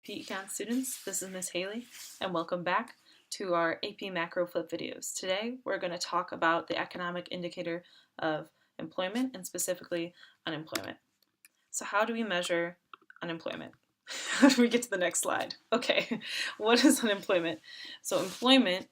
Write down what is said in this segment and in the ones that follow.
AP Econ students, this is Miss Haley, and welcome back to our AP Macro Flip videos. Today we're going to talk about the economic indicator of employment and specifically unemployment. So how do we measure unemployment? How do we get to the next slide? Okay, what is unemployment? So employment,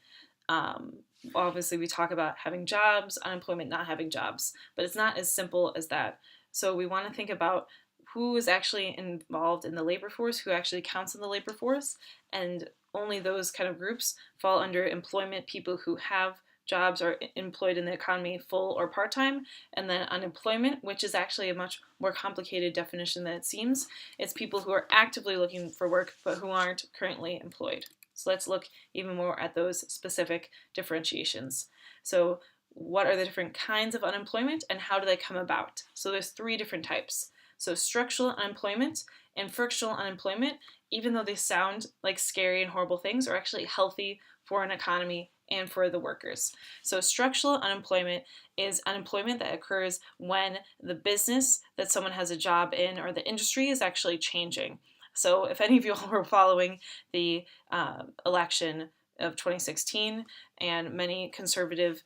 obviously we talk about having jobs, unemployment not having jobs, but it's not as simple as that. So we want to think about who is actually involved in the labor force, who actually counts in the labor force, and only those kind of groups fall under employment, people who have jobs or employed in the economy full or part-time, and then unemployment, which is actually a much more complicated definition than it seems. It's people who are actively looking for work but who aren't currently employed. So let's look even more at those specific differentiations. So what are the different kinds of unemployment and how do they come about? So there's three different types. So structural unemployment and frictional unemployment, even though they sound like scary and horrible things, are actually healthy for an economy and for the workers. So structural unemployment is unemployment that occurs when the business that someone has a job in or the industry is actually changing. So if any of you all were following the election of 2016 and many conservative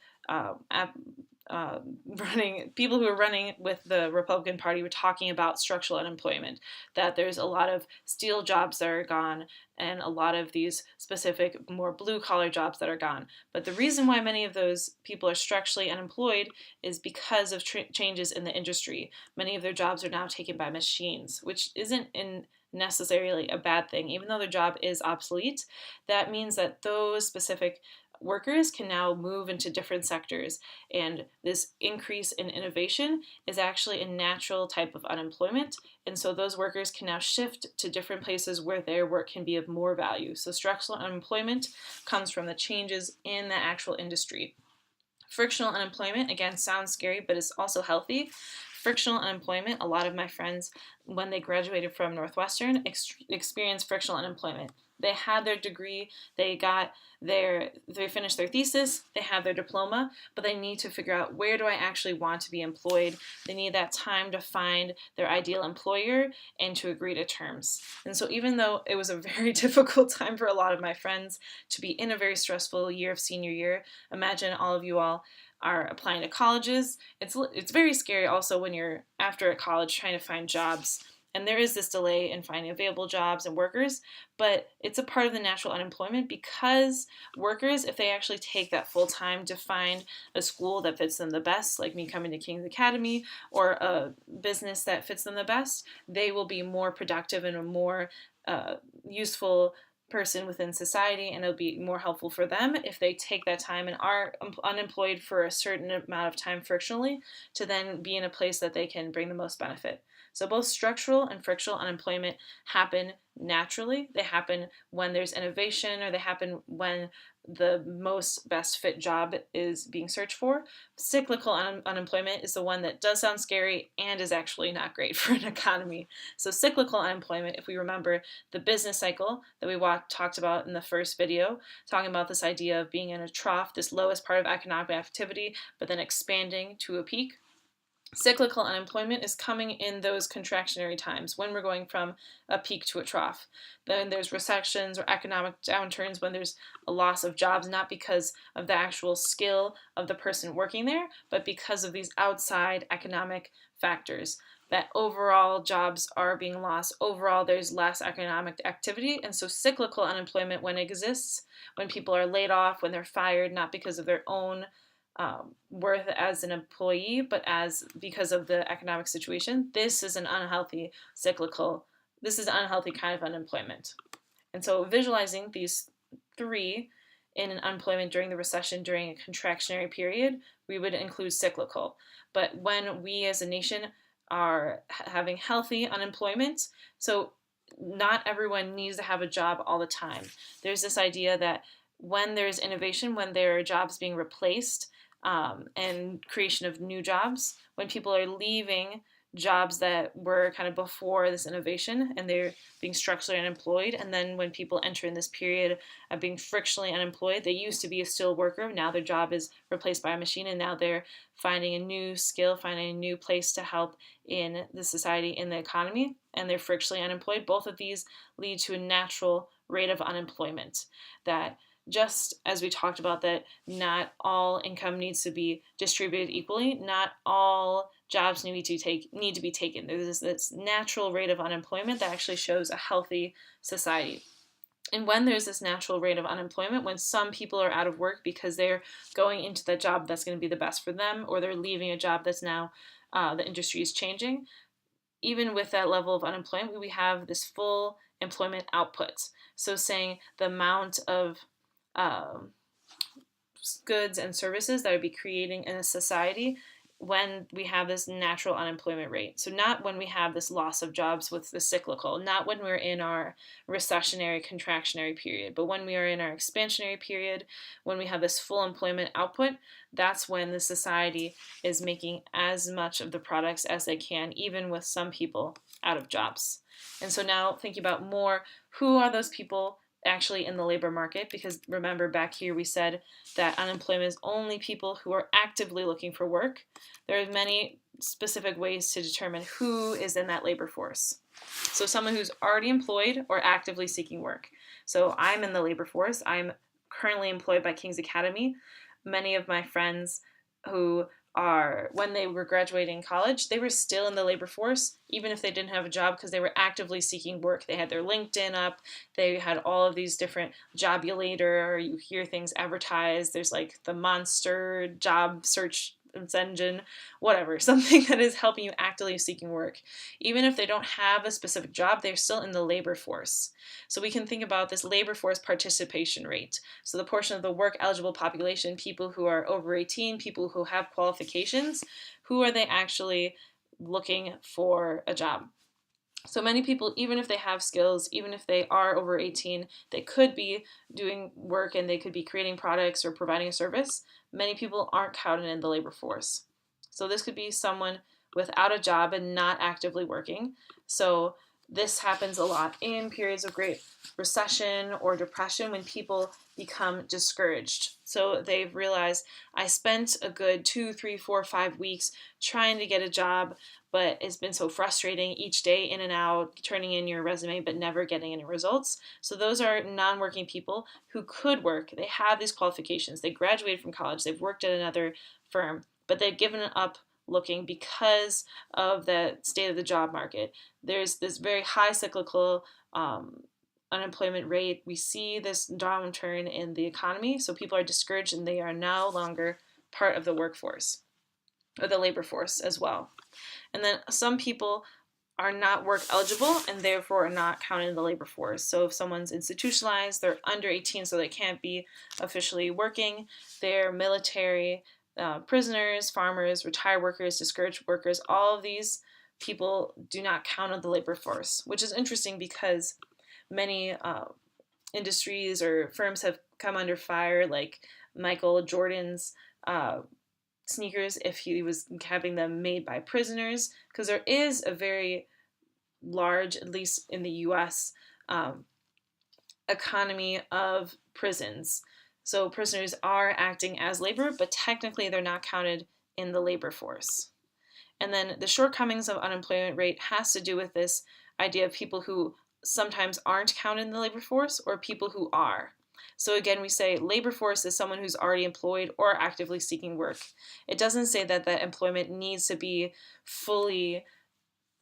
people who are running with the Republican Party were talking about structural unemployment, that there's a lot of steel jobs that are gone and a lot of these specific more blue-collar jobs that are gone. But the reason why many of those people are structurally unemployed is because of changes in the industry. Many of their jobs are now taken by machines, which isn't necessarily a bad thing. Even though their job is obsolete, that means that those specific workers can now move into different sectors, and this increase in innovation is actually a natural type of unemployment, and so those workers can now shift to different places where their work can be of more value. So structural unemployment comes from the changes in the actual industry. Frictional unemployment, again, sounds scary, but it's also healthy. Frictional unemployment, a lot of my friends, when they graduated from Northwestern, experienced frictional unemployment. They had their degree, they finished their thesis, they have their diploma, but they need to figure out, where do I actually want to be employed? They need that time to find their ideal employer and to agree to terms. And so even though it was a very difficult time for a lot of my friends to be in a very stressful year of senior year, imagine all of you all are applying to colleges. It's very scary also when you're after a college trying to find jobs. And there is this delay in finding available jobs and workers, but it's a part of the natural unemployment because workers, if they actually take that full time to find a school that fits them the best, like me coming to King's Academy, or a business that fits them the best, they will be more productive and a more useful person within society, and it'll be more helpful for them if they take that time and are unemployed for a certain amount of time frictionally to then be in a place that they can bring the most benefit. So both structural and frictional unemployment happen naturally. They happen when there's innovation, or they happen when the most best fit job is being searched for. Cyclical unemployment is the one that does sound scary and is actually not great for an economy. So cyclical unemployment, if we remember the business cycle that we talked about in the first video, talking about this idea of being in a trough, this lowest part of economic activity, but then expanding to a peak. Cyclical unemployment is coming in those contractionary times when we're going from a peak to a trough. Then there's recessions or economic downturns when there's a loss of jobs, not because of the actual skill of the person working there, but because of these outside economic factors. That overall jobs are being lost, overall there's less economic activity, and so cyclical unemployment, when it exists, when people are laid off, when they're fired, not because of their own worth as an employee, but because of the economic situation, this is an unhealthy kind of unemployment. And so visualizing these three in an unemployment during the recession, during a contractionary period, we would include cyclical. But when we as a nation are having healthy unemployment, so not everyone needs to have a job all the time. There's this idea that when there's innovation, when there are jobs being replaced, and creation of new jobs, when people are leaving jobs that were kind of before this innovation, and they're being structurally unemployed. And then when people enter in this period of being frictionally unemployed, they used to be a still worker. Now their job is replaced by a machine, and now they're finding a new skill, finding a new place to help in the society, in the economy, and they're frictionally unemployed. Both of these lead to a natural rate of unemployment that, just as we talked about, that not all income needs to be distributed equally, not all jobs need to be taken. There's this natural rate of unemployment that actually shows a healthy society. And when there's this natural rate of unemployment, when some people are out of work because they're going into the job that's going to be the best for them, or they're leaving a job that's now the industry is changing, even with that level of unemployment, we have this full employment output. So saying the amount of goods and services that would be creating in a society when we have this natural unemployment rate. So not when we have this loss of jobs with the cyclical, not when we're in our recessionary, contractionary period, but when we are in our expansionary period, when we have this full employment output, that's when the society is making as much of the products as they can, even with some people out of jobs. And so now thinking about more, who are those people actually in the labor market? Because remember, back here we said that unemployment is only people who are actively looking for work. There are many specific ways to determine who is in that labor force. So someone who's already employed or actively seeking work. So I'm in the labor force. I'm currently employed by King's Academy. Many of my friends who are, when they were graduating college, they were still in the labor force, even if they didn't have a job, because they were actively seeking work. They had their LinkedIn up. They had all of these different Jobulator, or you hear things advertised. There's like the Monster job search engine, whatever, something that is helping you actively seeking work. Even if they don't have a specific job, they're still in the labor force. So we can think about this labor force participation rate. So the portion of the work eligible population, people who are over 18, people who have qualifications, who are they actually looking for a job? So many people, even if they have skills, even if they are over 18, they could be doing work and they could be creating products or providing a service. Many people aren't counted in the labor force. So this could be someone without a job and not actively working. So this happens a lot in periods of great recession or depression, when people become discouraged. So they've realized, I spent a good 2, 3, 4, 5 weeks trying to get a job, but it's been so frustrating each day, in and out, turning in your resume, but never getting any results. So those are non-working people who could work. They have these qualifications. They graduated from college. They've worked at another firm, but they've given up looking because of the state of the job market. There's this very high cyclical unemployment rate. We see this downturn in the economy, so people are discouraged and they are no longer part of the workforce, or the labor force as well. And then some people are not work eligible and therefore are not counted in the labor force. So if someone's institutionalized, they're under 18, so they can't be officially working, they're military, prisoners, farmers, retired workers, discouraged workers, all of these people do not count on the labor force, which is interesting because many industries or firms have come under fire, like Michael Jordan's sneakers, if he was having them made by prisoners, because there is a very large, at least in the US, economy of prisons. So prisoners are acting as labor, but technically they're not counted in the labor force. And then the shortcomings of unemployment rate has to do with this idea of people who sometimes aren't counted in the labor force, or people who are. So again, we say labor force is someone who's already employed or actively seeking work. It doesn't say that that employment needs to be fully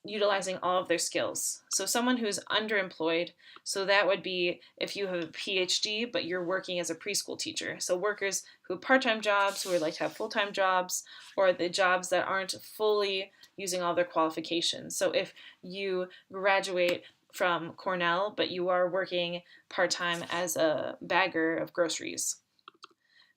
utilizing all of their skills. So someone who's underemployed, so that would be if you have a PhD, but you're working as a preschool teacher. So workers who have part-time jobs, who would like to have full-time jobs, or the jobs that aren't fully using all their qualifications. So if you graduate from Cornell, but you are working part-time as a bagger of groceries.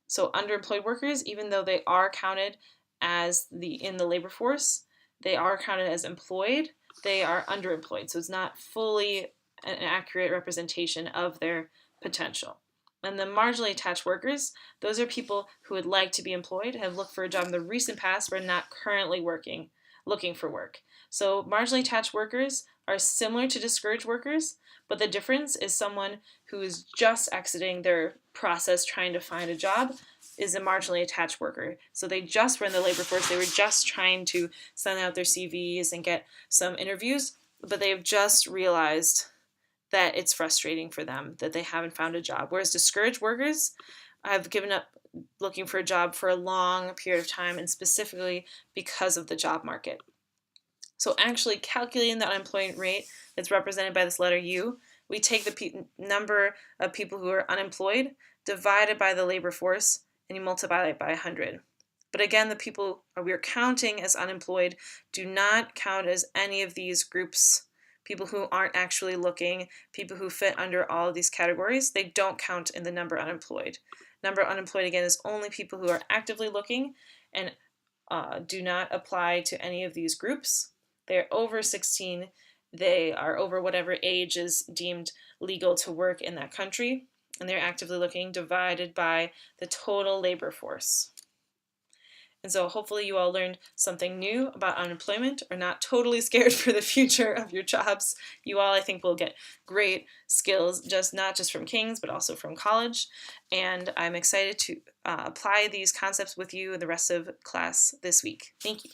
So underemployed workers, even though they are counted as in the labor force, they are counted as employed, they are underemployed. So it's not fully an accurate representation of their potential. And the marginally attached workers, those are people who would like to be employed, have looked for a job in the recent past, but are not currently working. looking for work. So marginally attached workers are similar to discouraged workers, but the difference is someone who is just exiting their process trying to find a job is a marginally attached worker. So they just were in the labor force, they were just trying to send out their CVs and get some interviews, but they've just realized that it's frustrating for them that they haven't found a job. Whereas discouraged workers have given up looking for a job for a long period of time, and specifically because of the job market. So actually calculating the unemployment rate that's represented by this letter U, we take the number of people who are unemployed divided by the labor force, and you multiply it by 100. But again, the people we're counting as unemployed do not count as any of these groups. People who aren't actually looking, people who fit under all of these categories, they don't count in the number unemployed. Number unemployed, again, is only people who are actively looking and do not apply to any of these groups. They're over 16, they are over whatever age is deemed legal to work in that country, and they're actively looking divided by the total labor force. And so hopefully you all learned something new about unemployment, or not totally scared for the future of your jobs. You all, I think, will get great skills, not just from King's, but also from college. And I'm excited to apply these concepts with you in the rest of class this week. Thank you.